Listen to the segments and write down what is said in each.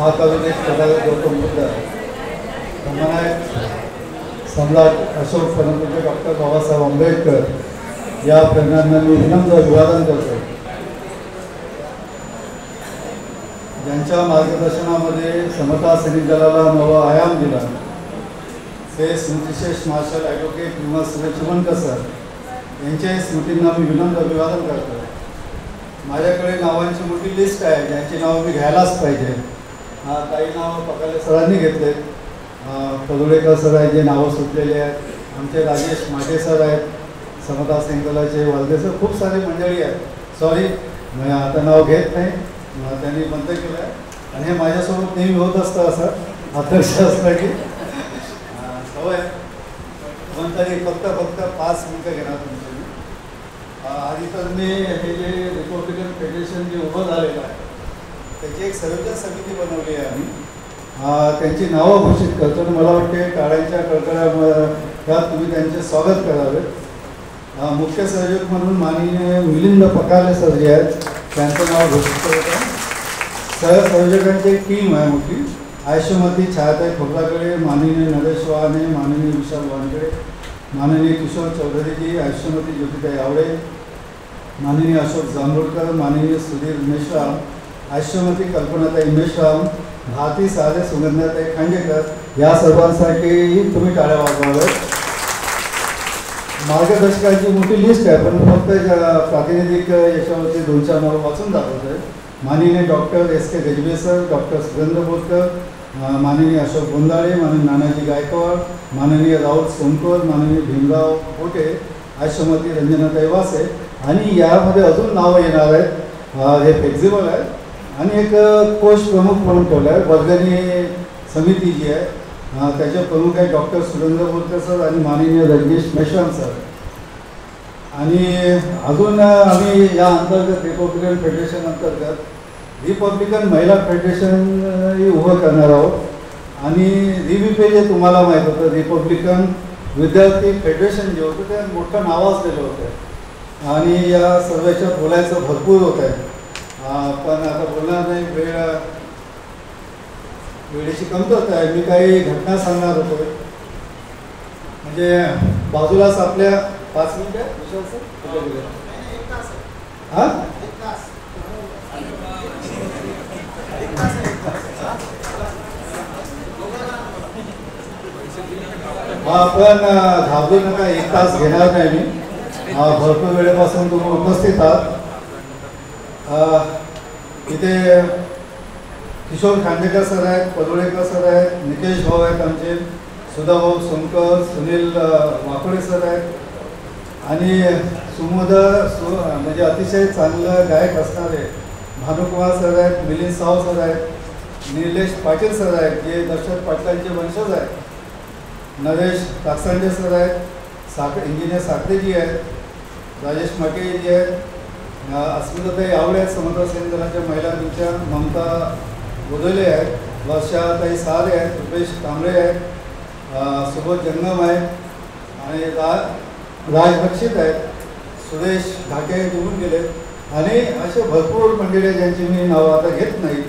महाकाव्य कथाकार गौतम बुद्ध समनायक सम्राट अशोक परमपूज्य डॉक्टर बाबासाहेब आंबेडकर या प्रेरणांना मी विनम्र अभिवादन करतो. ज्यांच्या मार्गदर्शनामध्ये समता सैनिक दलाला नवा आयाम दिला ते स्मृतिशेष मार्शल ॲडव्होकेट किंवा चिमणकर सर यांच्या स्मृतींना मी विनम्र अभिवादन करतो. माझ्याकडे नावांची मोठी लिस्ट आहे ज्यांची नावं मी घ्यायलाच पाहिजे. काही नावं पकाले सरांनी घेतले. पदुळेकर सर आहेत जे नावं सुटलेले आहेत. आमचे राजेश माटे सर आहेत समता सैनिक दलाचे. वालदे सर, खूप सारी मंडळी आहेत. सॉरी मी आता नाव घेत नाही, त्यांनी बंद केलं आहे. आणि हे माझ्यासोबत नेहमी होत असतं असं अध्यक्ष असलं की सवय. पण तरी फक्त 5 मिनटं घेणार तुमचं. आधी तर मी हे जे रिपब्लिकन फेडरेशन जे उभं झालेलं आहे त्याची एक संयोजन समिती बनवली आहे आम्ही. त्यांची नावं घोषित करतो आणि मला वाटते टाळ्यांच्या कडकडाटात तुम्ही त्यांचे स्वागत करावे. मुख्य संयोजक म्हणून माननीय मिलिंद पकाले सर जे आहेत त्यांचं नाव घोषित करत आहे. सहसंयोजकांची एक टीम आहे मोठी. आयुष्यमती छायाताई खोबराकडे, माननीय नरेश वाहने, माननीय विशाल वानकडे, माननीय किशोर चौधरीजी, आयुष्यमती ज्योतिताई आवडे, माननीय अशोक जांभूळकर, माननीय सुधीर मेश्राम, आयुष्यमती कल्पनाताई मेश्राम, भारती साधे, सुगंधाताई खांडेकर या सर्वांसाठी तुम्ही टाळ्या वाजवाव्यात. मार्गदर्शकांची मोठी लिस्ट आहे पण फक्त प्रातिनिधिक याच्यावरती 2-4 नावं वाचून दाखवत आहे. माननीय डॉक्टर एस के गजबे सर, डॉक्टर सुरेंद्र बोरकर, माननीय अशोक गोंदाळे, माननीय नानाजी गायकवाड, माननीय राहुल सोनकर, माननीय भीमराव कोटे, आयुष्यमती रंजनाताई वासे. आणि यामध्ये अजून नावं येणार आहेत. हे फ्लेक्झिबल आहे. आणि एक कोष प्रमुख म्हणून ठेवलं आहे. वर्गणी समिती जी आहे त्याचे प्रमुख आहे डॉक्टर सुरेंद्र बोरकर सर आणि माननीय रजनीश मेश्राम सर. आणि अजून आम्ही या अंतर्गत रिपब्लिकन फेडरेशन अंतर्गत रिपब्लिकन महिला फेडरेशन उभं करणार आहोत. आणि रिव्हीपे जे तुम्हाला माहीत होतं रिपब्लिकन विद्यार्थी फेडरेशन जे होतं ते मोठं नाव असलेलं होतं. आणि या सर्वेच्यात बोलायचं भरपूर होत आहे पण आता बोलणार नाही. वेळेची कमतरता आहे. मी काही घटना सांगणार होतो म्हणजे बाजूलाच आपल्या 5 मिनिटं हां आपण घाबरू नका. 1 तास घेणार नाही मी. भरपूर वेळेपासून तुम्ही उपस्थित आहात. इथे किशोर खांडेकर सर आहेत, पदुळेकर सर आहेत, नितेश भाऊ आहेत आमचे, सुधाभाऊ सोनकर, सुनील वाकोडे सर आहेत आणि म्हणजे अतिशय चांगलं गायक असणारे भानुकुमार सर आहेत, मिलिंद साव सर आहेत, निलेश पाटील सर आहेत जे दशरथ पाटलांचे वंशज आहेत, नरेश काकसांडे सर आहेत, इंजिनियर साखरेजी आहेत, राजेश माटेजी आहेत, अस्मिताताई आवडे आहेत समता सैनिक दलाच्या महिला दिनच्या, ममता गोदले आहेत, वर्षाताई सारे आहेत, रुपेश कांबळे आहेत, सुबोध जंगम आहेत आणि राज बक्षित आहेत, सुरेश घाटे निघून गेले आणि असे भरपूर मंडळी आहेत ज्यांची मी नावं आता घेत नाही.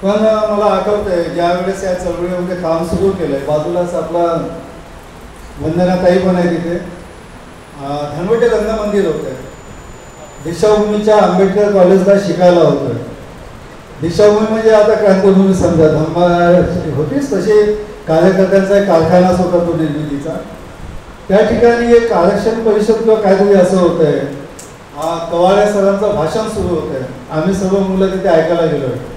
पण मला आठवतं आहे ज्या वेळेस या चळवळीमध्ये काम सुरू केलं आहे बाजूलाच आपला वंदनाताई पण आहे तिथे. धनवटे रंगमंदिर होतं. दीक्षाभूमीच्या आंबेडकर कॉलेजला शिकायला होतं. दीक्षाभूमी म्हणजे आता क्रांतिभूमी समजा धर्मा होतीच तशी कार्यकर्त्यांचा एक कारखानाच होता तो निर्मितीचा. त्या ठिकाणी एक आरक्षण परिषद किंवा काहीतरी असं होतं आहे. कवाळे सरांचं भाषण सुरू होतं आहे. आम्ही सर्व मुलं तिथे ऐकायला गेलो आहे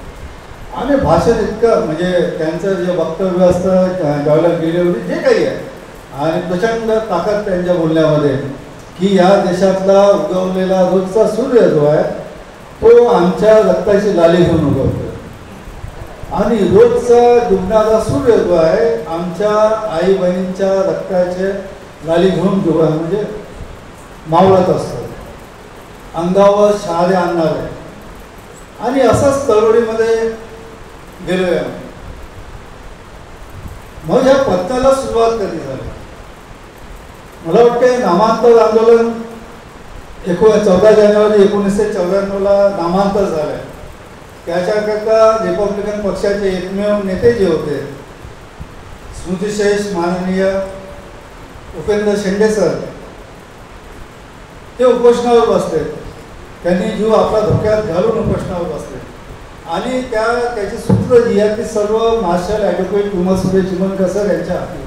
आणि भाषण इतकं म्हणजे त्यांचं जे वक्तव्य असतं ज्यावेळेला गेले होते जे काही आहे आणि प्रचंड ताकद त्यांच्या बोलण्यामध्ये की या देशातला उगवलेला रोजचा सूर्य जो आहे तो आमच्या रक्ताची लाली घेऊन उगवतो आणि रोजचा डुबणारा सूर्य जो आहे आमच्या आई बहिणींच्या रक्ताचे लाली घेऊन म्हणजे मावळत असतो, अंगावर शहारे आणणार आहे. आणि असंच चळवळीमध्ये गेलोय. मग या पथकाला सुरुवात कधी झाली? मला वाटते नामांतर आंदोलन 14 जानेवारी 1994 नामांतर झालंय. त्याच्याकरता रिपब्लिकन पक्षाचे एकमेव नेते जे होते स्मृतिशेष माननीय उपेंद्र शेंडे सर, ते उपोषणावर बसले. त्यांनी जीव आपला धोक्यात घालून उपोषणावर बसले आणि त्याची सूत्र जी आहेत ती सर्व मार्शल ॲडव्होकेट विमलसुरे चिमणकर सर यांच्या हाती.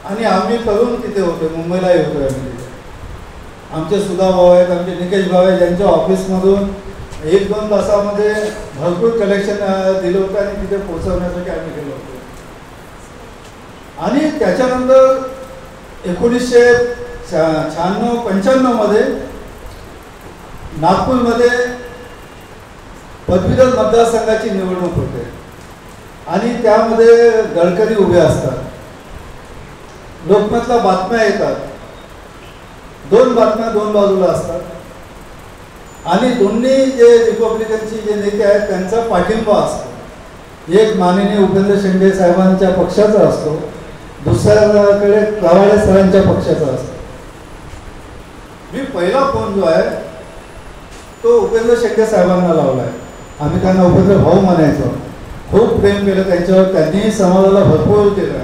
आणि आम्ही तरुण तिथे होतो, मुंबईलाही होतो. आम्ही तिथे आमचे सुधा भाऊ आहेत, आमचे निकेश भाऊ आहेत, ज्यांच्या ऑफिसमधून 1-2 तासामध्ये भरपूर कलेक्शन दिलं होतं आणि तिथे पोहोचवण्यासाठी आम्ही गेलो होतो. आणि त्याच्यानंतर 1996-95 मध्ये नागपूरमध्ये पदवीधर मतदारसंघाची निवडणूक होते आणि त्यामध्ये गडकरी उभे असतात. लोकमतला बातम्या येतात, 2 बातम्या 2 बाजूला असतात आणि दोन्ही जे रिपब्लिकनचे जे नेते आहेत त्यांचा पाठिंबा असतो. एक माननीय उपेंद्र शेंडे साहेबांच्या पक्षाचा असतो, दुसऱ्याकडे कवाडे सरांच्या पक्षाचा असतो. मी पहिला फोन जो आहे तो उपेंद्र शेंडे साहेबांना लावला आहे. आम्ही त्यांना उपेंद्र भाऊ म्हणायचो. खूप प्रेम केलं त्यांच्यावर, त्यांनी समाजाला भरपूर केलं.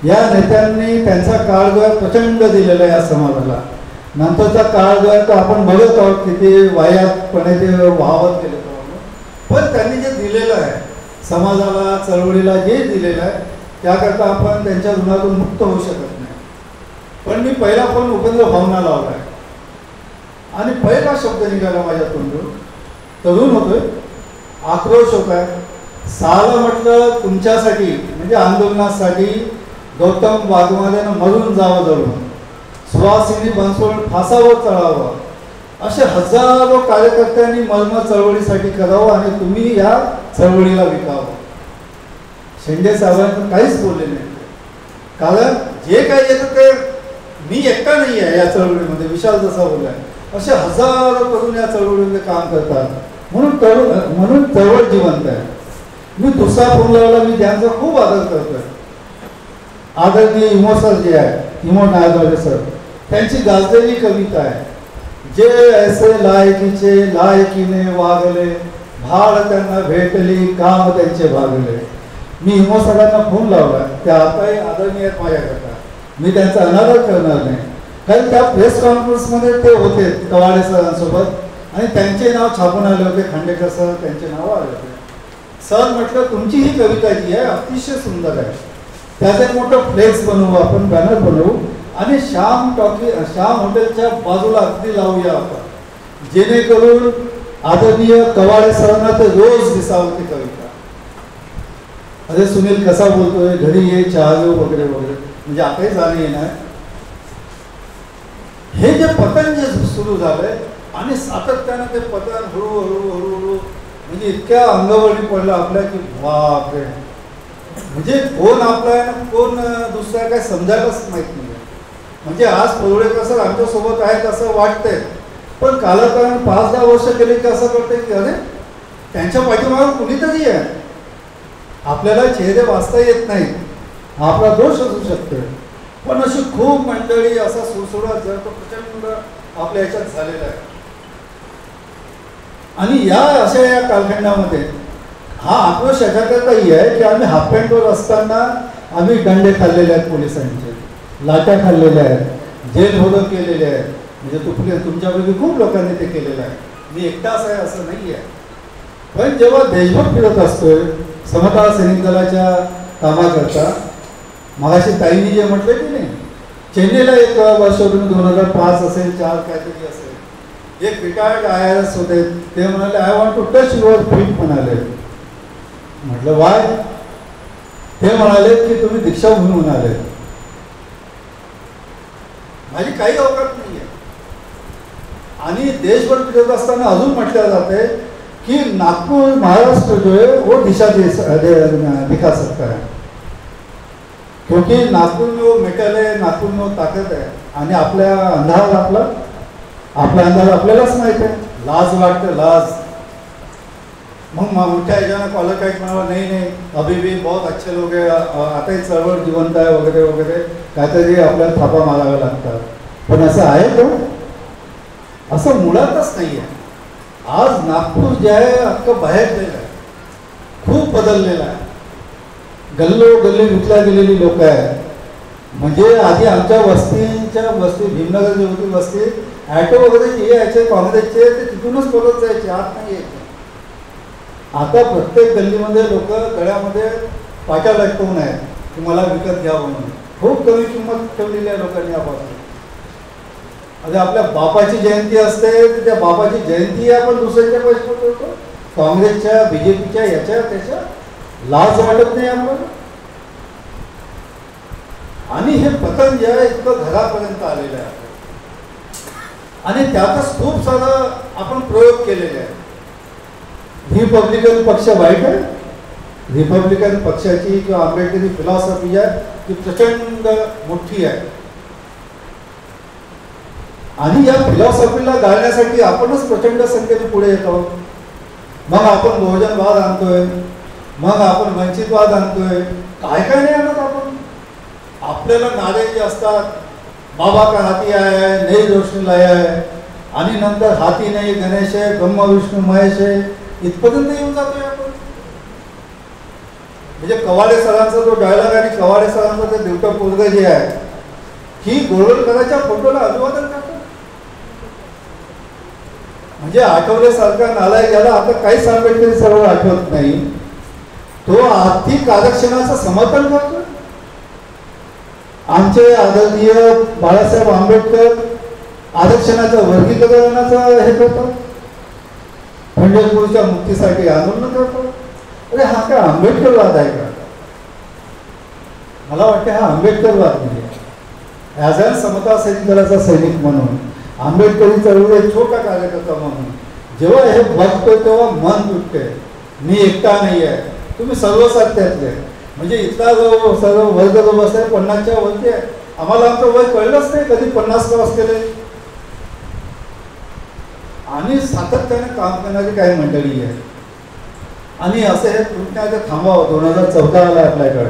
या नेत्यांनी त्यांचा काळ जो आहे प्रचंड दिलेला आहे या समाजाला. नंतरचा काळ जो आहे तो आपण बघत आहोत किती वायातपणे ते वाहवत गेले. पण त्यांनी जे दिलेलं आहे समाजाला, चळवळीला जे दिलेलं आहे त्याकरता आपण त्यांच्या ऋणातून मुक्त होऊ शकत नाही. पण मी पहिला फोन उपेंद्र भाऊंना लावला आहे आणि पहिला शब्द निघाला माझ्या तोंडून, तरुण होतोय, आक्रोश होत आहे. साला म्हटलं तुमच्यासाठी म्हणजे आंदोलनासाठी गौतम वाघमारेनं मरून जावं जळून, सुहासिनी बनसोड फासावर चढावं, असे हजारो कार्यकर्त्यांनी मर्म चळवळीसाठी करावं आणि तुम्ही या चळवळीला विकावं. शेंडे साहेबांनी काहीच बोलले नाही, कारण जे काही येतं ते मी एकटा नाही आहे या चळवळीमध्ये. विशाल जसा बोललाय असे हजारो तरुण या चळवळीमध्ये काम करतात, म्हणून चळवळ जिवंत आहे. मी दुसरा फोन लावला, मी त्यांचा खूप आदर करतोय. आदरणीय इमो सर जे आहे, इमो नायगावले सर, त्यांची गाजलेली कविता आहे, जे ऐसे लायकीचे लायकीने वागले, भाड त्यांना भेटली काम त्यांचे भागले. मी इमो सरांना फोन लावला, ते आताही आदरणीय आहेत माझ्याकरता. मी त्यांचा अनादर करणार नाही, कारण त्या प्रेस कॉन्फरन्समध्ये ते होते कवाडे सरांसोबत आणि त्यांचे नाव छापून आले होते, खांडेकर सर त्यांचे नाव आले होते. सर म्हटलं तुमची ही कविता जी आहे अतिशय सुंदर आहे, त्याचं एक मोठं फ्लेक्स बनवू आपण, बॅनर बनवू आणि श्याम हॉटेलच्या बाजूला अगदी लावूया आपण, जेणेकरून आदरणीय कवाडे सरांना ते रोज दिसावं ती कविता. अरे सुनील कसा बोलतोय, घरी ये चहा घेऊ वगैरे वगैरे, म्हणजे आताही जाणे येणार. हे जे पतन जे सुरू झालंय आणि सातत्यानं ते पतन हळूहळू म्हणजे इतक्या अंगवळणी पडलं आपल्या की बापरे, म्हणजे कोण आपला आहे ना कोण दुसरा काय समजायलाच माहित नाही. म्हणजे आज परुळेकर सर आमच्या सोबत आहेत असं वाटतंय, पण कालकारण 5-10 वर्ष गेले की असं कळतंय की अरे त्यांच्या पाठीमागे कुणीतरी आहे. आपल्याला चेहरे वाचता येत नाही, आपला दोष असू शकतो, पण अशी खूप मंडळी असा सुरसुराट जर तो प्रचंड आपल्या ह्याच्यात झालेला आहे. आणि या कालखंडामध्ये हा आक्रोश याच्याकरताही आहे की आम्ही हाफ पॅन्टवर असताना आम्ही दंडे खाल्लेले आहेत, पोलिसांचे लाट्या खाल्लेल्या आहेत, जेल भोग केलेले आहेत. म्हणजे तुमच्यापैकी खूप लोकांनी ते केलेलं आहे, मी एकटाच आहे असं नाही आहे. पण जेव्हा देशभर फिरत असतोय समता सैनिक दलाच्या कामाकरता, मगाशी ताईंनी जे म्हटलं की नाही, चेन्नईला एक वर्ष होतं 2005 असेल 4 काहीतरी असेल, एक रिटायर्ड IRS होते, ते म्हणाले I want to touch your feet म्हणाले. म्हटलं वाय? ते म्हणाले की तुम्ही दीक्षाभूमी म्हणाले. माझी काही अवकाश नाही आहे. आणि देशभर फिरत असताना अजून म्हटलं जाते कि नागपुर महाराष्ट्र जो है वो दिशा दिखा सकता है, क्योंकि नागपुर में वो मेटल है, नागपुर में वो ताकद है. आणि आपल्या अंधार आपला अंधार आपल्यालाच माहित आहे. लाज वाटतं, लाज. मग मोठ्या ह्याच्यानं कॉलर काही म्हणाला नाही नाही अभी भी बहुत अच्छे लोक आहे, आताही चळवळ जिवंत आहे वगैरे वगैरे, काहीतरी आपल्याला थापा माराव्या लागतात. पण असं आहे का? असं मुळातच नाही आहे. आज नागपूर जे आहे अख्खं बाहेरलेलं आहे, खूप बदललेलं आहे. गल्लोगल्ली विकल्या गेलेली लोक आहेत. म्हणजे आधी आमच्या वस्ती भीमनगर जी होती वस्ती, ॲटो वगैरे जे यायचे काँग्रेसचे ते तिथूनच पळत जायचे, आत नाही यायचे. आता प्रत्येक गल्लीमध्ये लोक गळ्यामध्ये पाट्या लटकवून आहेत की मला विकत घ्यावं म्हणून. खूप कमी किंमत ठेवलेली आहे लोकांनी यापासून. आता आपल्या बापाची जयंती असते तर त्या बापाची जयंती आपण दुसऱ्याच्या पैसे होतो, काँग्रेसच्या BJPच्या याच्या त्याच्या लाज वाटत नाही आम्हाला. आणि हे पतन जे आहे इतकं घरापर्यंत आलेलं आहे आणि त्यातच खूप सारं आपण प्रयोग केलेले आहे. रिपब्लिकन पक्ष वाईट आहे. रिपब्लिकन पक्षाची किंवा आंबेडकरी फिलॉसॉफी आहे ती प्रचंड मोठी आहे आणि या फिलॉसॉफीला गाळण्यासाठी आपणच प्रचंड संख्येने पुढे येतो. मग आपण बहुजनवाद आणतोय, मग आपण वंचितवाद आणतोय, काय काय नाही आणत आपण. आपल्याला नारे जे असतात, बाबा का हाती आहे, नई रोशनी लाया आहे, आणि नंतर हाती नाही गणेश आहे, ब्रह्म विष्णू महेश आहे, इथपर्यंत येऊन जातोय आपण. म्हणजे कवाडे सरांचा जो डायलॉग आणि कवाडे सरांचं ते देवटं पोरगं जे आहे, ही गोळवलकरांच्या फोटोला अभिवादन करतो. म्हणजे आठवल्यासारखा नालायक याला आता काहीच आंबेडकरी सर्व आठवत नाही. तो आर्थिक आरक्षणाचं समर्थन करतो. आमचे आदरणीय बाळासाहेब आंबेडकर आरक्षणाचं वर्गीकरणाचं हे करतात, पंढरपूरच्या मुक्तीसाठी आंदोलन करतात. अरे हा काय आंबेडकरवाद आहे का? मला वाटतं हा आंबेडकरवाद नाही आहे. ॲज अ समता सैनिकाचा सैनिक म्हणून, आंबेडकरी चळवळीचा छोटा कार्यकर्ता म्हणून जेव्हा हे बघतोय तेव्हा मन तुटते. मी एकटा नाही आहे, तुम्ही सर्व साध्यातले. म्हणजे इथला जो सर्व वर्ग जो बसलाय 50च्या वरती आहे. आम्हाला आमचं वय कळलंच नाही कधी 50 क्रॉस केले. आणि सातत्याने काम करणारी काही मंडळी आहे आणि असं हे तुटण्याचं थांबावं. 2014 आला आपल्याकडे.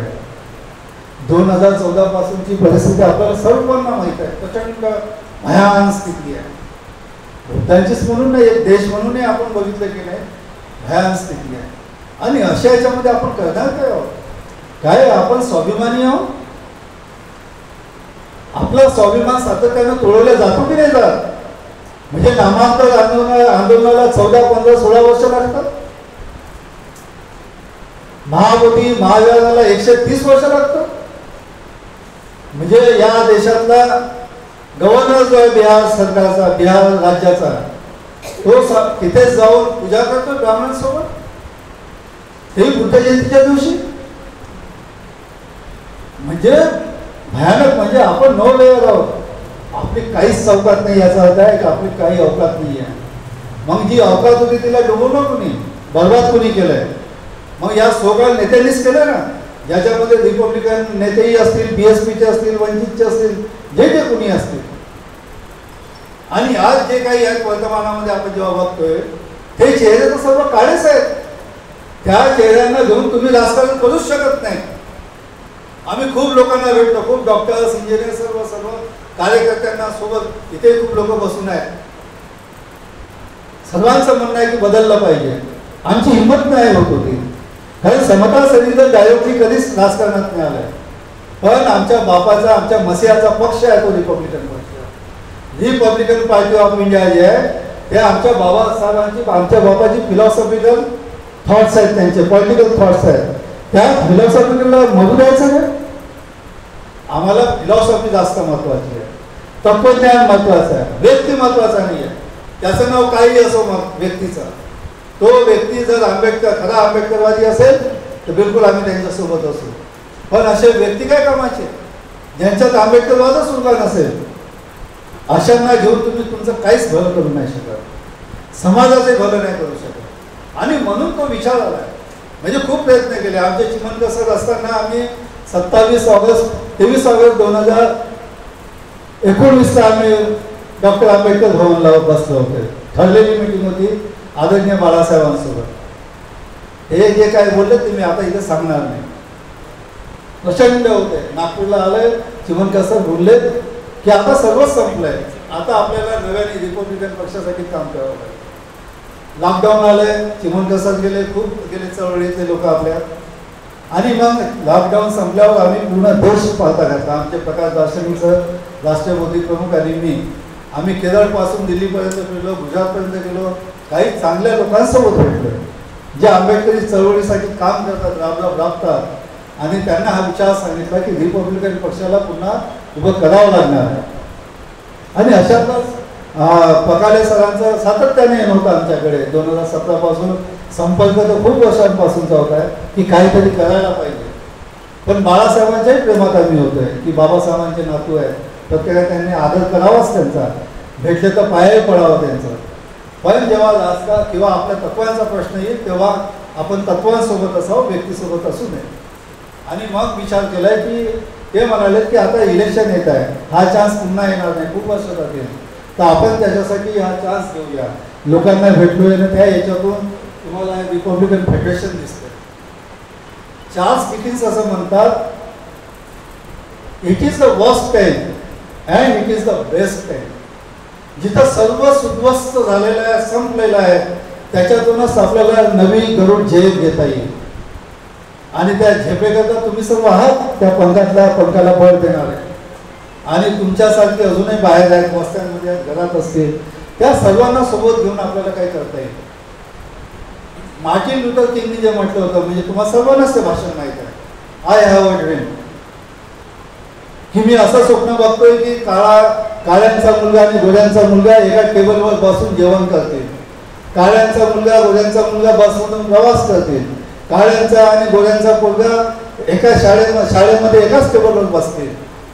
2014 पासूनची परिस्थिती आपल्याला सर्वांना माहित आहे. प्रचंड भयान स्थिती आहे. भूतांचीच म्हणून नाही, एक देश म्हणूनही आपण बघितलं की नाही, भयान स्थिती आहे. आणि अशा याच्यामध्ये आपण करणार काय आहोत? काय आपण स्वाभिमानी आहोत? आपला स्वाभिमान सातत्यानं तोडवला जातो की नाही जात? म्हणजे नामांतर आंदोलनाला 14, 15, 16 वर्ष लागतात. महाबोधी महाविहाराला 130 वर्ष लागतात. म्हणजे या देशातला गव्हर्नर जो आहे बिहार सरकारचा, बिहार राज्याचा, तो तिथेच जाऊन पूजा करतो ब्राह्मणांसोबत, ते बुद्ध जयंतीच्या दिवशी. म्हणजे भयानक. म्हणजे आपण नो लेअर आहोत. आपली काहीच चौकात नाही याचा अर्थ आहे की आपली काही अवकात नाही आहे. मग जी अवकात होती तिला डुबवलं कुणी, बरबाद कुणी केलंय? मग या सोकाळ नेत्यांनीच केलं ना, ज्याच्यामध्ये रिपब्लिकन नेतेही असतील, BSPचे असतील, वंचितचे असतील, जे जे कुणी असतील. आणि आज जे काही आहेत वर्तमानामध्ये आपण जेव्हा बघतोय ते चेहरे तर सर्व काळेच आहेत. त्या चेहऱ्यांना घेऊन तुम्ही राजकारण करूच शकत नाही. आम्ही खूप लोकांना भेटतो, खूप डॉक्टर्स, इंजिनियर, सर्व कार्यकर्त्यांना सोबत इथे खूप लोक बसून आहेत. सर्वांचं म्हणणं आहे की बदललं पाहिजे. आमची हिंमत नाही होत होती, कारण समता सैनिक डायरेक्टली कधीच राजकारणात नाही आलाय. पण आमच्या बापाचा, आमच्या मसिहाचा पक्ष आहे तो रिपब्लिकन पक्ष. रिपब्लिकन पार्टी ऑफ इंडिया जे आहे ते आमच्या बाबासाहेबांची, आमच्या बापाची फिलॉसॉफिकल थॉट्स आहेत, त्यांचे पॉलिटिकल थॉट्स आहेत. त्या फिलॉसॉफिकलला मरू द्यायचं नाही. आम्हाला फिलॉसॉफी जास्त महत्वाची आहे, तत्वज्ञान महत्वाचं आहे, व्यक्ती महत्वाचा नाही आहे. त्याचं नाव काही असो मग व्यक्तीचा, तो व्यक्ती जर आंबेडकर, खरा आंबेडकरवादी असेल तर बिलकुल आम्ही त्यांच्यासोबत असू. पण असे व्यक्ती काय कामाचे ज्यांच्यात आंबेडकरवादच उरला नसेल, अशांना घेऊन तुम्ही तुमचं काहीच भलं करू नाही शकत, समाजाचे भलं नाही करू शकत. आणि म्हणून तो विचार आला. म्हणजे खूप प्रयत्न केले. आमचे चिमणकर सर असताना आम्ही 23 ऑगस्ट 2019 आम्ही डॉक्टर आंबेडकर भवनला बसलो होते. ठरलेली मीटिंग होती आदरणीय बाळासाहेबांसोबत. हे जे काय बोलले ते मी आता इथे सांगणार नाही. प्रचंड होते. नागपूरला आले, चिमणकर सर बोलले की आता सर्वच संपलंय, आता आपल्याला नव्याने रिपब्लिकन पक्षासाठी काम करावं लागेल. लॉकडाऊन आलंय, चिमण कसं गेले, खूप गेले चळवळीतले लोक आपल्या. आणि मग लॉकडाऊन संपल्यावर आम्ही पूर्ण देश पाहता घातला. आमचे प्रकाश दार्शनिकचं राष्ट्रीय बौद्धिक प्रमुख आणि मी, आम्ही केरळपासून दिल्लीपर्यंत गेलो, गुजरातपर्यंत गेलो, काही चांगल्या लोकांसोबत भेटलो जे आंबेडकरी चळवळीसाठी काम करतात, राबतात. आणि त्यांना हा विचार सांगितला की रिपब्लिकन पक्षाला पुन्हा उभं करावं लागणार आहे. आणि अशातच पकाले सरांचं सातत्याने येणं होतं आमच्याकडे. 2017 पासून संपर्क तर खूप वर्षांपासूनचा होता आहे की काहीतरी करायला पाहिजे. पण बाळासाहेबांच्याही प्रेमात आम्ही होतोय की बाबासाहेबांचे नातू आहे, प्रत्येकाने त्यांनी आदर करावाच त्यांचा, भेटले तर पायाही पडावं त्यांचं. पण जेव्हा राजकारण किंवा आपल्या तत्वांचा प्रश्न येईल तेव्हा आपण तत्वांसोबत असावं, व्यक्तीसोबत असू नये. आणि मग विचार केलाय की ते म्हणाले की आता इलेक्शन येत आहे, हा चान्स पुन्हा येणार नाही, खूप वर्ष जातील, तर आपण त्याच्यासाठी हा चान्स घेऊया. लोकांना भेटलोय ना, त्या याच्यातून तुम्हाला रिपब्लिकन फेडरेशन दिसतं. चार्ल्स डिकिन्स असं म्हणतात, it is the worst time and it is the best time. जिथं सर्व सुध्वस्त झालेलं आहे, संपलेलं आहे, त्याच्यातूनच आपल्याला नवी गरुड झेप घेता येईल. आणि त्या झेपेकरता तुम्ही सर्व आहात, त्या पंखाला बळ देणार आहे. आणि तुमच्यासारखे अजूनही बाहेर आहेत, वस्त्यांमध्ये आहेत, घरात असतील, त्या सर्वांना सोबत घेऊन आपल्याला काही करता येईल. मार्टिन लुथर किंगनी जे म्हटलं होतं, म्हणजे तुम्हाला सर्वांनाच ते भाषण माहीत आहे, आय हॅव अ ड्रीम, की मी असं स्वप्न बघतोय की काळ्यांचा मुलगा आणि गोऱ्यांचा मुलगा एका टेबलवर बसून जेवण करतील, काळ्यांचा मुलगा गोऱ्यांचा मुलगा बसमधून प्रवास करतील, काळ्यांचा आणि गोऱ्यांचा पोरगा एका शाळेमध्ये एकाच टेबलवर बसतील.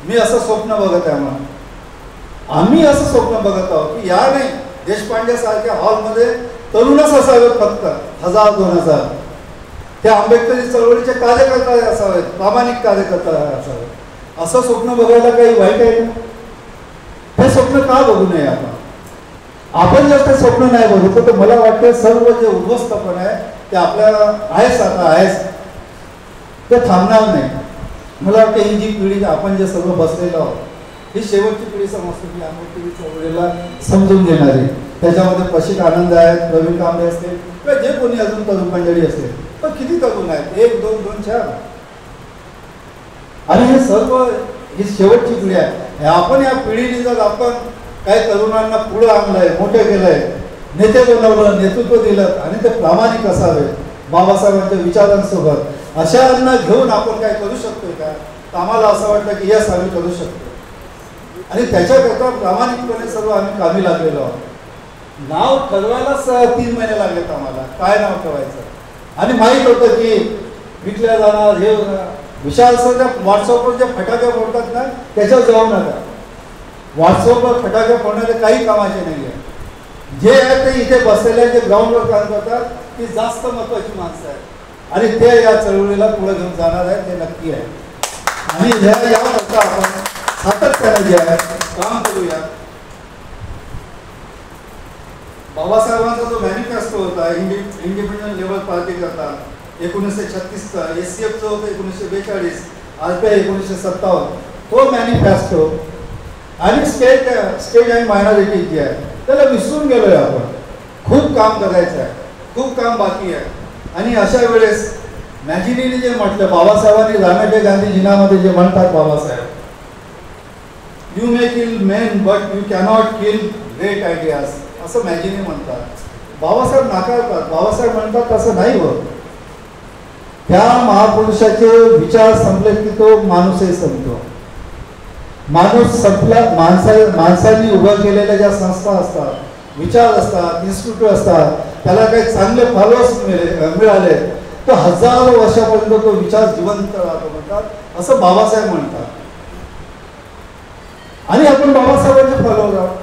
मी असं स्वप्न बघत आहे. मग आम्ही असं स्वप्न बघत आहोत की या नाही देशपांडे सारख्या हॉलमध्ये तरुणच असावेत, फक्त 1000-2000, त्या आंबेडकरी चळवळीचे कार्यकर्ता असावेत, प्रामाणिक कार्यकर्ता असावेत. असं स्वप्न बघायला काही वाईट आहे का? ते स्वप्न का बघू नये आपण जर ते स्वप्न नाही बघितलं तर मला वाटतं सर्व जे उद्ध्वस्तपण आहे ते आपल्याला आहेच, आता आहेच, ते थांबणार नाही. मला वाटतं ही जी पिढी आपण जे सर्व बसलेलो आहोत, ही शेवटची पिढी समजतो की आंबेडकरी चळवळीला समजून घेणारी. त्याच्यामध्ये पशिक आनंद आहेत, प्रवीण कांबळे असतील किंवा जे कोणी अजून तरुण मंडळी असेल, पण किती तरुण आहेत, 1, 2, 2, 4. आणि हे सर्व ही शेवटची पिढी आहे. आपण या पिढीने जर आपण काही तरुणांना पुढे आणलंय, मोठे केलंय, नेते बनवलं, नेतृत्व दिलं आणि ते प्रामाणिक असावे बाबासाहेबांच्या विचारांसोबत, अशांना घेऊन आपण काय करू शकतोय का? तर आम्हाला असं वाटतं की यस, आम्ही करू शकतो. आणि त्याच्याकरता प्रामाणिकपणे सर्व आम्ही कामी लागलेलो आहोत. नाव ठरवायलाच 3 महिने लागलेत आम्हाला, काय नाव ठेवायचं. आणि माहीत होतं की विकल्या जाणार, हे होणार. विशाल सर त्या व्हॉट्सअपवर जे फटाके फोडतात ना, त्याच्यावर जाऊ नका. व्हॉट्सअपवर फटाके फोडणारे काही कामाचे नाही आहे. जे आहे ते इथे बसलेले जे ग्राउंडवर काम करतात ती जास्त महत्वाची माणसं आहेत आणि ते या चळवळीला पुढे घेऊन जाणार आहेत, हे नक्की आहे. आणि याकरता आपण सातत्याने जे आहे काम करूया. बाबासाहेबांचा जो मॅनिफेस्टो होता, इंडिपेंडंट लेबर पार्टी करता 1936चा, SCFचं होतं 1942, RPI 1957, तो मॅनिफेस्टो आणि स्टेट आणि मायनॉरिटी जी आहे त्याला विसरून गेलोय आपण. खूप काम करायचं आहे, खूप काम बाकी आहे. आणि अशा वेळेस मॅजिनीने जे म्हटलं, बाबासाहेबांनी रामेटे गांधीजीनामध्ये जे म्हणतात Babasaheb, you may kill men but you cannot kill great ideas, असं मॅजिनी म्हणतात. बाबासाहेब नाकारतात, बाबासाहेब म्हणतात तसं नाही होत. त्या महापुरुषाचे विचार संपले की तो माणूसही संपतो. माणूस संपला, माणसांनी उभं केलेल्या ज्या संस्था असतात, विचार असतात, इन्स्टिट्यूट असतात, त्याला काही चांगले फॉलोअर्स मिळाले तर हजारो वर्षापर्यंत तो विचार जिवंत राहतो म्हणतात, असं बाबासाहेब म्हणतात. आणि आपण बाबासाहेबांचे फॉलोअर आहोत,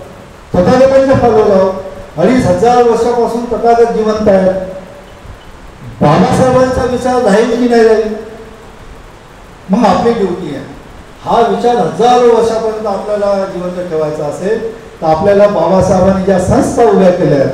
तथागतांचे फॉलोअर आहोत. 2500 वर्षापासून तथागत जिवंत आहेत. बाबासाहेबांचा विचार राहील की नाही राहील, मग आपली ड्युटी आहे. हा विचार हजारो वर्षापर्यंत आपल्याला जिवंत ठेवायचा असेल तर आपल्याला बाबासाहेबांनी ज्या संस्था उभ्या केल्या,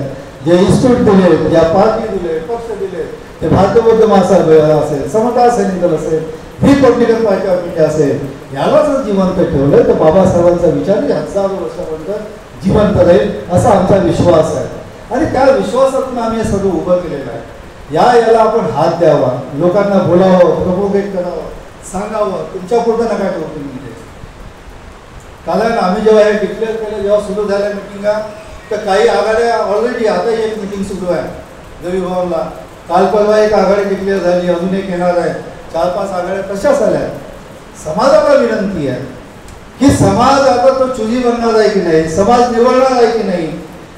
जे इन्स्टिट्यूट दिले, ज्या पार्टी दिले, पक्ष दिले, ते भारतीय बौद्ध महासभा असेल, समता सैनिक दल असेल, रिपब्लिकन पार्टी ऑफ इंडिया असेल, याला जर जिवंत ठेवलं तर बाबासाहेबांचा विचार हजारो वर्षापर्यंत जिवंत राहील असा आमचा विश्वास आहे. आणि त्या विश्वासातून आम्ही हे सगळं उभं केलेलं आहे. याला आपण हात द्यावा, लोकांना बोलावं, प्रपोगेट करावं, सांगावं, तुमच्यापुरतं नका ठेवू तुम्ही ते. कारण आम्ही जेव्हा हे डिक्लेअर केलं, जेव्हा सुरू झाल्या मिटिंगा, तर काही आघाड्या ऑलरेडी आता एक मिटिंग सुरू आहे रवी भवनला. काल परवा एक आघाडी डिक्लेअर झाली, अजून एक येणार आहे. 4-5 आघाड्या कशाच आल्या. समाजाला विनंती आहे की समाज आता तो चुजी बनणार आहे की नाही, समाज निवडणार आहे की नाही,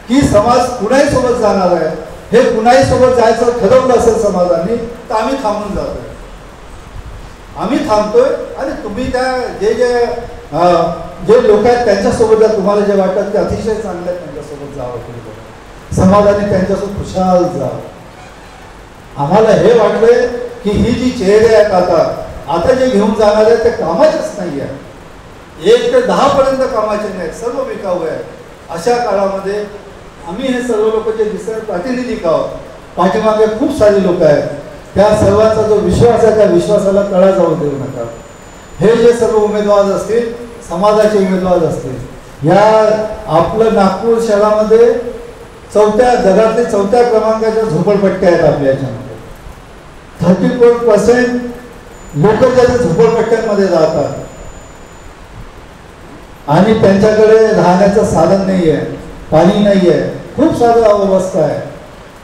की समाज कुणाही सोबत जाणार आहे. हे कुणाही सोबत जायचं ठरवलं असेल समाजाने तर आम्ही थांबून जातोय, आम्ही थांबतोय. आणि तुम्ही त्या जे लोक आहेत त्यांच्यासोबत जर तुम्हाला जे वाटतं ते अतिशय चांगलं आहे त्यांच्यासोबत जावं, समाजाने त्यांच्यासोबत खुशाल जावं. आम्हाला हे वाटलंय की ही जी चेहरे आहेत आता जे घेऊन जाणार आहेत ते कामाचेच नाही आहे. 1 ते 10 पर्यंत कामाचे नाहीत, सर्व विकाऊ आहेत. अशा काळामध्ये आम्ही हे सर्व लोक जे दिसतात प्रातिनिधिक आहोत, पाठीमागे खूप सारे लोक आहेत. त्या सर्वांचा जो विश्वास आहे त्या विश्वासाला तडा जाऊ देऊ नका. हे जे सर्व उमेदवार असतील, समाजाचे उमेदवार असतील, या आपलं नागपूर शहरामध्ये जगातले 4थ्या क्रमांकाच्या झोपडपट्ट्या आहेत. आपल्या याच्यामध्ये 34% लोक ज्या झोपडपट्ट्यांमध्ये राहतात आणि त्यांच्याकडे राहण्याचं साधन नाही आहे, पाणी नाही आहे, खूप सारं अवस्था आहे.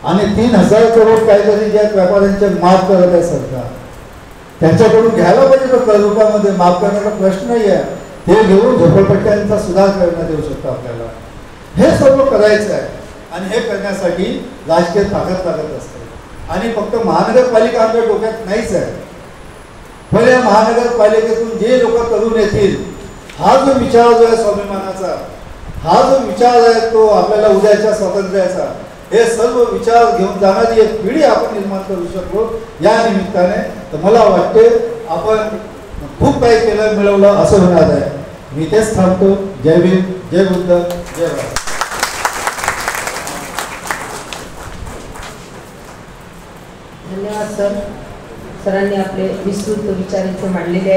आणि 3,000 करोड काहीतरी ज्या व्यापाऱ्यांचे माफ करत आहे सरकार, त्यांच्याकडून घ्यायला पाहिजे. तर कर्जरूपामध्ये माफ करण्याचा प्रश्न नाही आहे, ते घेऊन झोपडपट्ट्यांचा सुधार करण्यात येऊ शकतो आपल्याला. हे सर्व करायचं आहे आणि हे करण्यासाठी राजकीय ताकद लागत असते. आणि फक्त महानगरपालिका आमच्या डोक्यात नाहीच आहे, पण या महानगरपालिकेतून जे लोक करून येतील, हा जो विचार जो आहे स्वाभिमानाचा, हा जो विचार आहे तो आपल्याला उद्याच्या स्वातंत्र्याचा, हे सर्व विचार घेऊन जाणारी एक पिढी आपण निर्माण करू शकतो या निमित्ताने. तर मला वाटते आपण खूप काही केलं, मिळवलं असं होणार आहे. मी तेच थांबतो. जय भीम, जय बुद्ध, जय भारत. धन्यवाद सर. सरांनी आपले विस्तृत विचार इथे मांडलेले आहेत.